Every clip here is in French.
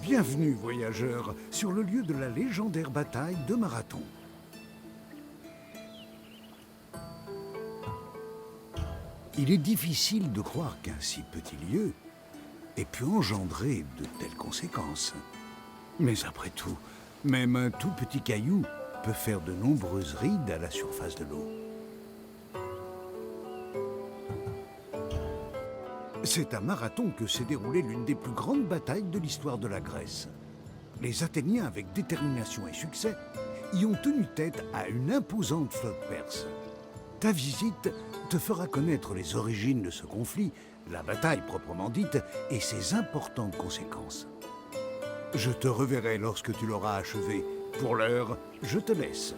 Bienvenue, voyageurs, sur le lieu de la légendaire bataille de Marathon. Il est difficile de croire qu'un si petit lieu ait pu engendrer de telles conséquences. Mais après tout, même un tout petit caillou peut faire de nombreuses rides à la surface de l'eau. C'est à Marathon que s'est déroulée l'une des plus grandes batailles de l'histoire de la Grèce. Les Athéniens, avec détermination et succès, y ont tenu tête à une imposante flotte perse. Ta visite te fera connaître les origines de ce conflit, la bataille proprement dite, et ses importantes conséquences. Je te reverrai lorsque tu l'auras achevé. Pour l'heure, je te laisse.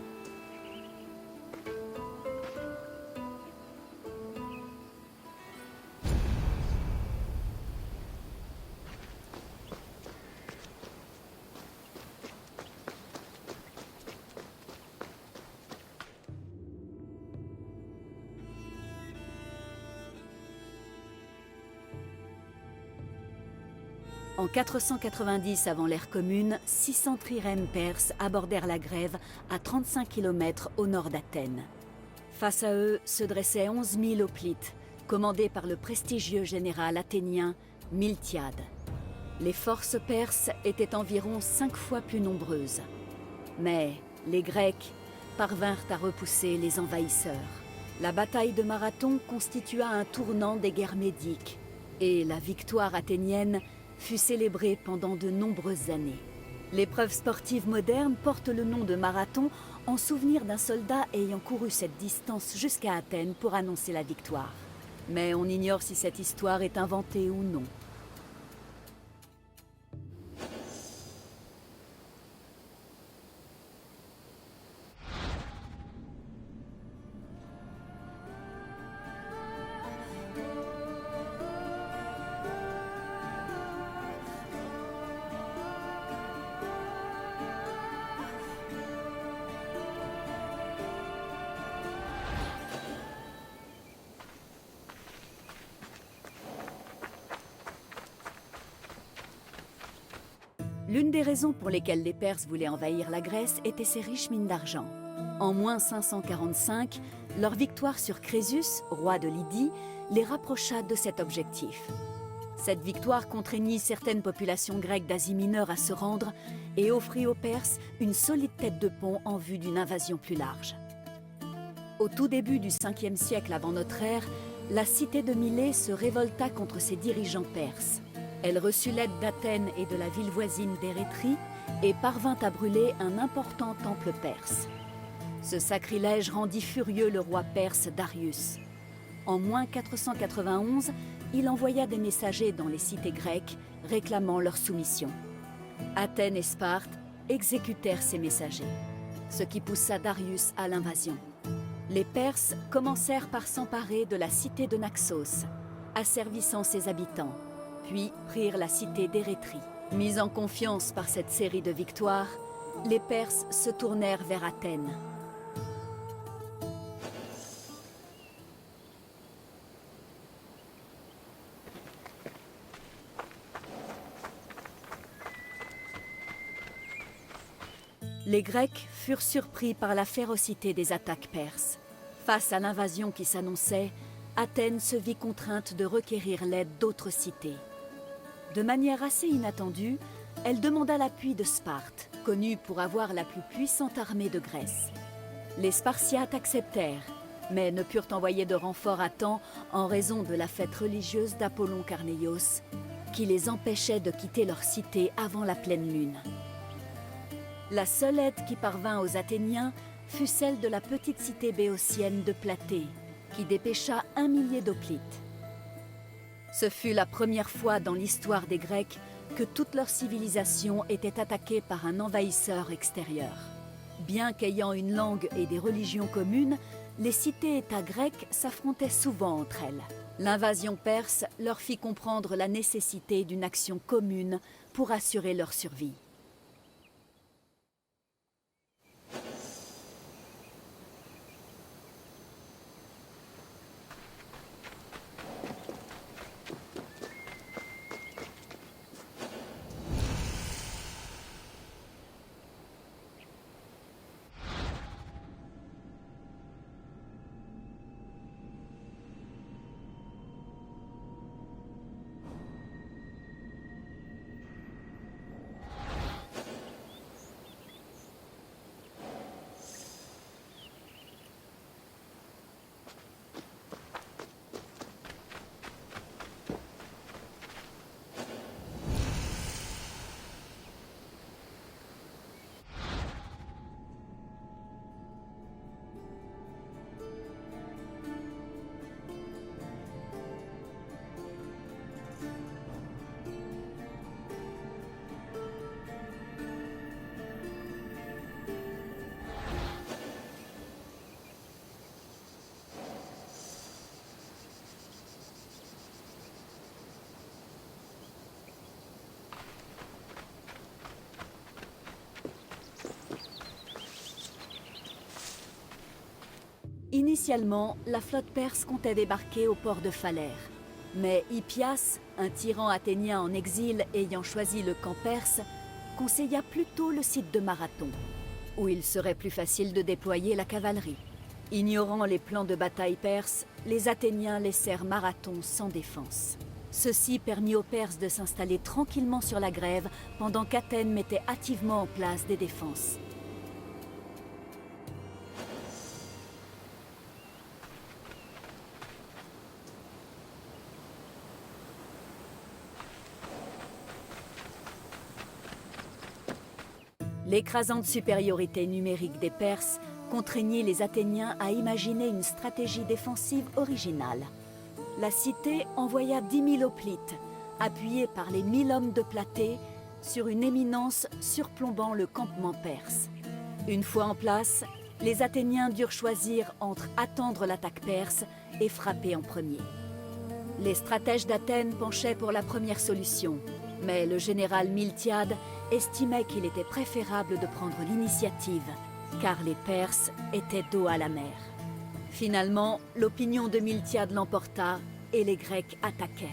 En 490 avant l'ère commune, 600 trirèmes perses abordèrent la Grève à 35 km au nord d'Athènes. Face à eux se dressaient 11 000 hoplites, commandés par le prestigieux général athénien Miltiade. Les forces perses étaient environ 5 fois plus nombreuses. Mais les Grecs parvinrent à repousser les envahisseurs. La bataille de Marathon constitua un tournant des guerres médiques, et la victoire athénienne fut célébrée pendant de nombreuses années. L'épreuve sportive moderne porte le nom de marathon en souvenir d'un soldat ayant couru cette distance jusqu'à Athènes pour annoncer la victoire. Mais on ignore si cette histoire est inventée ou non. L'une des raisons pour lesquelles les Perses voulaient envahir la Grèce était ses riches mines d'argent. En moins 545, leur victoire sur Crésus, roi de Lydie, les rapprocha de cet objectif. Cette victoire contraignit certaines populations grecques d'Asie mineure à se rendre et offrit aux Perses une solide tête de pont en vue d'une invasion plus large. Au tout début du 5e siècle avant notre ère, la cité de Milet se révolta contre ses dirigeants perses. Elle reçut l'aide d'Athènes et de la ville voisine d'Érétrie et parvint à brûler un important temple perse. Ce sacrilège rendit furieux le roi perse Darius. En moins 491, il envoya des messagers dans les cités grecques réclamant leur soumission. Athènes et Sparte exécutèrent ces messagers, ce qui poussa Darius à l'invasion. Les Perses commencèrent par s'emparer de la cité de Naxos, asservissant ses habitants, puis prirent la cité d'Érétrie. Mis en confiance par cette série de victoires, les Perses se tournèrent vers Athènes. Les Grecs furent surpris par la férocité des attaques perses. Face à l'invasion qui s'annonçait, Athènes se vit contrainte de requérir l'aide d'autres cités. De manière assez inattendue, elle demanda l'appui de Sparte, connue pour avoir la plus puissante armée de Grèce. Les Spartiates acceptèrent, mais ne purent envoyer de renfort à temps en raison de la fête religieuse d'Apollon Carnéios, qui les empêchait de quitter leur cité avant la pleine lune. La seule aide qui parvint aux Athéniens fut celle de la petite cité béotienne de Platée, qui dépêcha 1 millier d'hoplites. Ce fut la première fois dans l'histoire des Grecs que toute leur civilisation était attaquée par un envahisseur extérieur. Bien qu'ayant une langue et des religions communes, les cités-États grecques s'affrontaient souvent entre elles. L'invasion perse leur fit comprendre la nécessité d'une action commune pour assurer leur survie. Initialement, la flotte perse comptait débarquer au port de Phalère. Mais Hippias, un tyran athénien en exil ayant choisi le camp perse, conseilla plutôt le site de Marathon, où il serait plus facile de déployer la cavalerie. Ignorant les plans de bataille perses, les Athéniens laissèrent Marathon sans défense. Ceci permit aux Perses de s'installer tranquillement sur la grève pendant qu'Athènes mettait hâtivement en place des défenses. L'écrasante supériorité numérique des Perses contraignit les Athéniens à imaginer une stratégie défensive originale. La cité envoya 10 000 hoplites, appuyés par les 1000 hommes de Platée, sur une éminence surplombant le campement perse. Une fois en place, les Athéniens durent choisir entre attendre l'attaque perse et frapper en premier. Les stratèges d'Athènes penchaient pour la première solution, mais le général Miltiade estimait qu'il était préférable de prendre l'initiative, car les Perses étaient dos à la mer. Finalement, l'opinion de Miltiade l'emporta et les Grecs attaquèrent.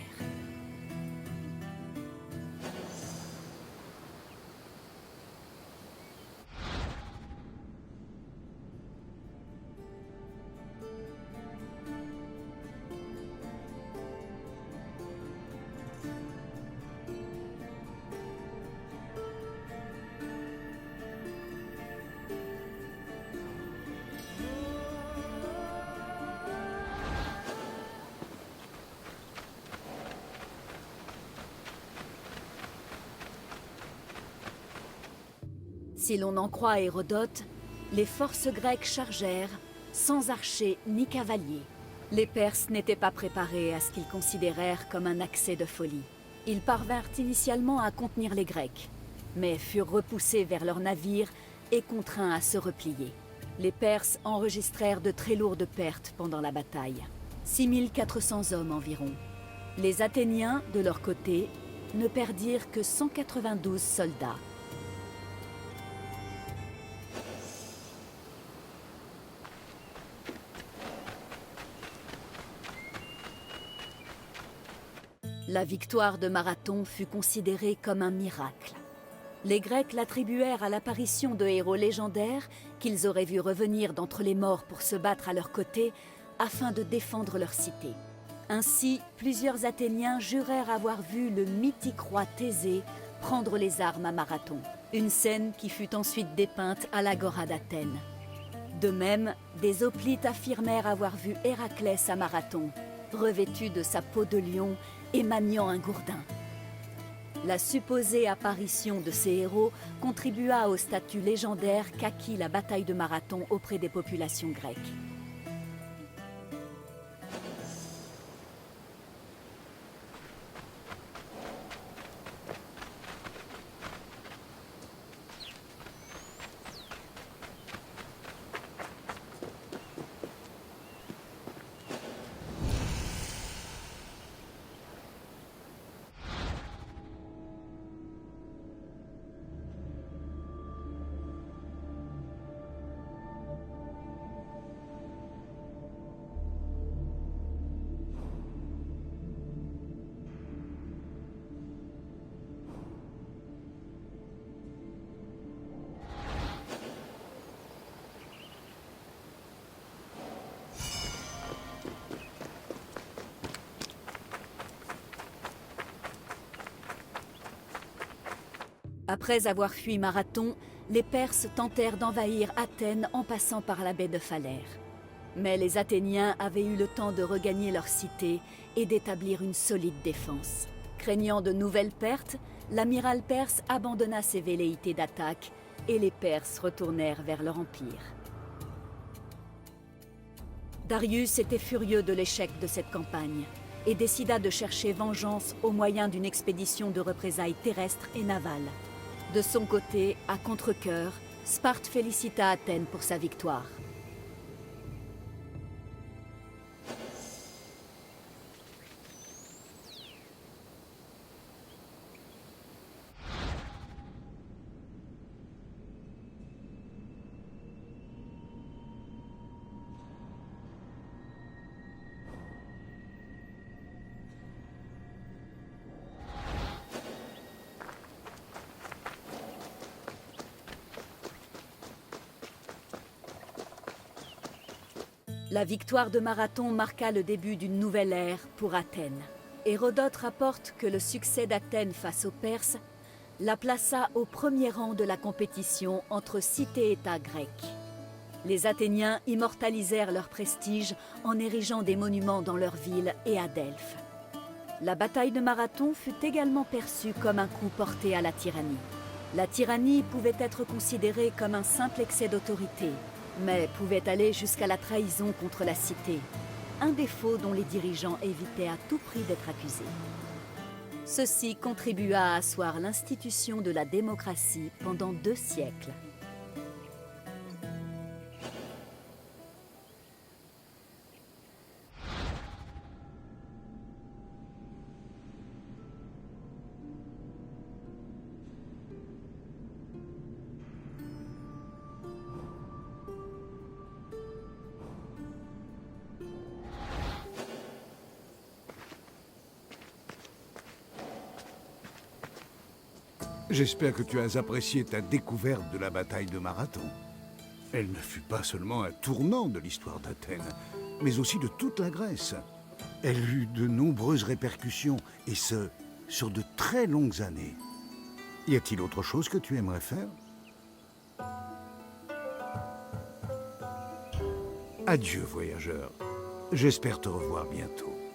Si l'on en croit Hérodote, les forces grecques chargèrent, sans archers ni cavaliers. Les Perses n'étaient pas préparés à ce qu'ils considérèrent comme un accès de folie. Ils parvinrent initialement à contenir les Grecs, mais furent repoussés vers leurs navires et contraints à se replier. Les Perses enregistrèrent de très lourdes pertes pendant la bataille, 6400 hommes environ. Les Athéniens, de leur côté, ne perdirent que 192 soldats. La victoire de Marathon fut considérée comme un miracle. Les Grecs l'attribuèrent à l'apparition de héros légendaires qu'ils auraient vus revenir d'entre les morts pour se battre à leur côté afin de défendre leur cité. Ainsi, plusieurs Athéniens jurèrent avoir vu le mythique roi Thésée prendre les armes à Marathon, une scène qui fut ensuite dépeinte à l'agora d'Athènes. De même, des hoplites affirmèrent avoir vu Héraclès à Marathon, revêtu de sa peau de lion et maniant un gourdin. La supposée apparition de ces héros contribua au statut légendaire qu'acquit la bataille de Marathon auprès des populations grecques. Après avoir fui Marathon, les Perses tentèrent d'envahir Athènes en passant par la baie de Phalère. Mais les Athéniens avaient eu le temps de regagner leur cité et d'établir une solide défense. Craignant de nouvelles pertes, l'amiral perse abandonna ses velléités d'attaque et les Perses retournèrent vers leur empire. Darius était furieux de l'échec de cette campagne et décida de chercher vengeance au moyen d'une expédition de représailles terrestres et navales. De son côté, à contre-cœur, Sparte félicita Athènes pour sa victoire. La victoire de Marathon marqua le début d'une nouvelle ère pour Athènes. Hérodote rapporte que le succès d'Athènes face aux Perses la plaça au premier rang de la compétition entre cités-États grecs. Les Athéniens immortalisèrent leur prestige en érigeant des monuments dans leur ville et à Delphes. La bataille de Marathon fut également perçue comme un coup porté à la tyrannie. La tyrannie pouvait être considérée comme un simple excès d'autorité, mais pouvait aller jusqu'à la trahison contre la cité, un défaut dont les dirigeants évitaient à tout prix d'être accusés. Ceci contribua à asseoir l'institution de la démocratie pendant 2 siècles. J'espère que tu as apprécié ta découverte de la bataille de Marathon. Elle ne fut pas seulement un tournant de l'histoire d'Athènes, mais aussi de toute la Grèce. Elle eut de nombreuses répercussions, et ce, sur de très longues années. Y a-t-il autre chose que tu aimerais faire? Adieu, voyageur. J'espère te revoir bientôt.